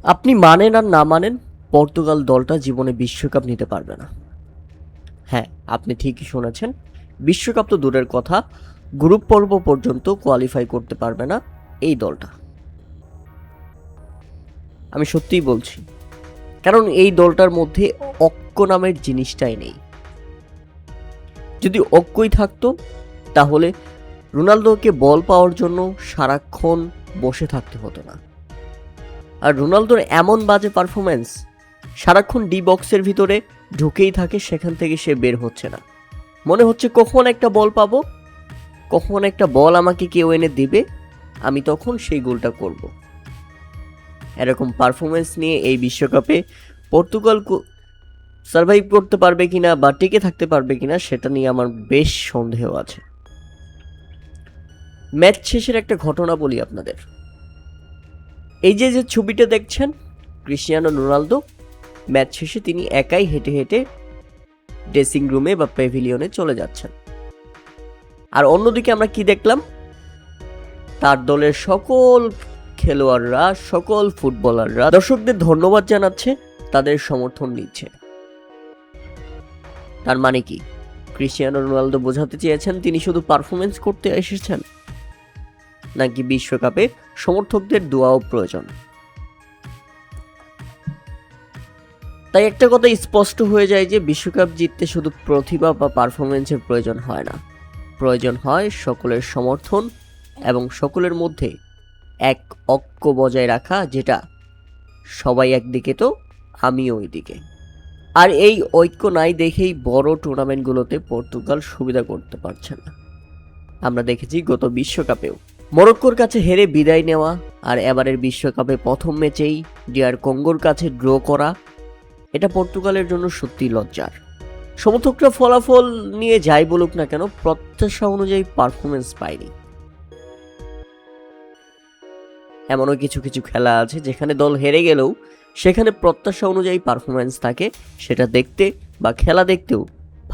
আপনি মানেন আর না মানেন, পর্তুগাল দলটা জীবনে বিশ্বকাপ নিতে পারবে না। হ্যাঁ, আপনি ঠিকই শুনেছেন। বিশ্বকাপ তো দূরের কথা, গ্রুপ পর্ব পর্যন্ত কোয়ালিফাই করতে পারবে না এই দলটা। আমি সত্যিই বলছি, কারণ এই দলটার মধ্যে অক্ক নামের জিনিসটাই নেই। যদি অক্কই থাকতো তাহলে রোনালদোকে বল পাওয়ার জন্য সারাক্ষণ বসে থাকতে হতো না। আর রোনালদোর এমন বাজে পারফরমেন্স, সারাক্ষণ ডি বক্সের ভিতরে ঢুকেই থাকে, সেখান থেকে সে বের হচ্ছে না। মনে হচ্ছে কখন একটা বল পাবো, কখন একটা বল আমাকে কেউ এনে দিবে, আমি তখন সেই গোলটা করব। এরকম পারফরমেন্স নিয়ে এই বিশ্বকাপে পর্তুগাল সার্ভাইভ করতে পারবে কিনা বা টিকে থাকতে পারবে কিনা সেটা নিয়ে আমার বেশ সন্দেহ আছে। ম্যাচ শেষের একটা ঘটনা বলি আপনাদের। এই যে যে ছবিটা দেখছেন, ক্রিস্টিয়ানো রোনালদো ম্যাচ শেষে তিনি একাই হেঁটে হেঁটে ড্রেসিং রুমে বা প্যাভিলিয়নে চলে যাচ্ছেন। আর অন্যদিকে আমরা কি দেখলাম, তার দলের সকল খেলোয়াড়রা, সকল ফুটবলাররা দর্শকদের ধন্যবাদ জানাচ্ছে, তাদের সমর্থন নিচ্ছে। তার মানে কি, ক্রিস্টিয়ানো রোনালদো বোঝাতে চেয়েছেন তিনি শুধু পারফরমেন্স করতে এসেছেন, নাকি বিশ্বকাপে সমর্থকদের দোয়াও প্রয়োজন? তাই একটা কথা স্পষ্ট হয়ে যায় যে বিশ্বকাপ জিততে শুধু প্রতিভা বা পারফরমেন্সের প্রয়োজন হয় না, প্রয়োজন হয় সকলের সমর্থন এবং সকলের মধ্যে এক ঐক্য বজায় রাখা, যেটা সবাই একদিকে তো আমিও ওইদিকে। আর এই ঐক্য নাই দেখেই বড় টুর্নামেন্টগুলোতে পর্তুগাল সুবিধা করতে পারছে না। আমরা দেখেছি গত বিশ্বকাপেও মরক্কোর কাছে হেরে বিদায় নেওয়া, আর এবারের বিশ্বকাপে প্রথম ম্যাচেই ডিআর কঙ্গোর কাছে ড্র করা, এটা পর্তুগালের জন্য সত্যি লজ্জার। সমর্থকরা ফলাফল নিয়ে যাই বলুক না কেন, প্রত্যাশা অনুযায়ী পারফরমেন্স পায়নি। এমনও কিছু কিছু খেলা আছে যেখানে দল হেরে গেলেও সেখানে প্রত্যাশা অনুযায়ী পারফরমেন্স থাকে, সেটা দেখতে বা খেলা দেখতেও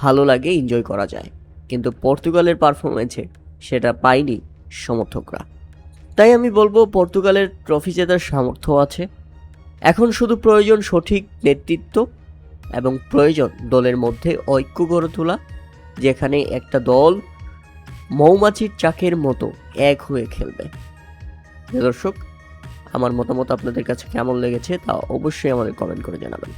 ভালো লাগে, এনজয় করা যায়। কিন্তু পর্তুগালের পারফরমেন্সে সেটা পায়নি সমর্থকরা। তাই আমি বলবো পর্তুগালের ট্রফি জেতার সামর্থ্য আছে, এখন শুধু প্রয়োজন সঠিক নেতৃত্ব এবং প্রয়োজন দলের মধ্যে ঐক্য গড়ে তোলা, যেখানে একটা দল মৌমাছির চাকের মতো এক হয়ে খেলবে। দর্শক, আমার মতামত আপনাদের কাছে কেমন লেগেছে তা অবশ্যই আমাদের কমেন্ট করে জানাবেন।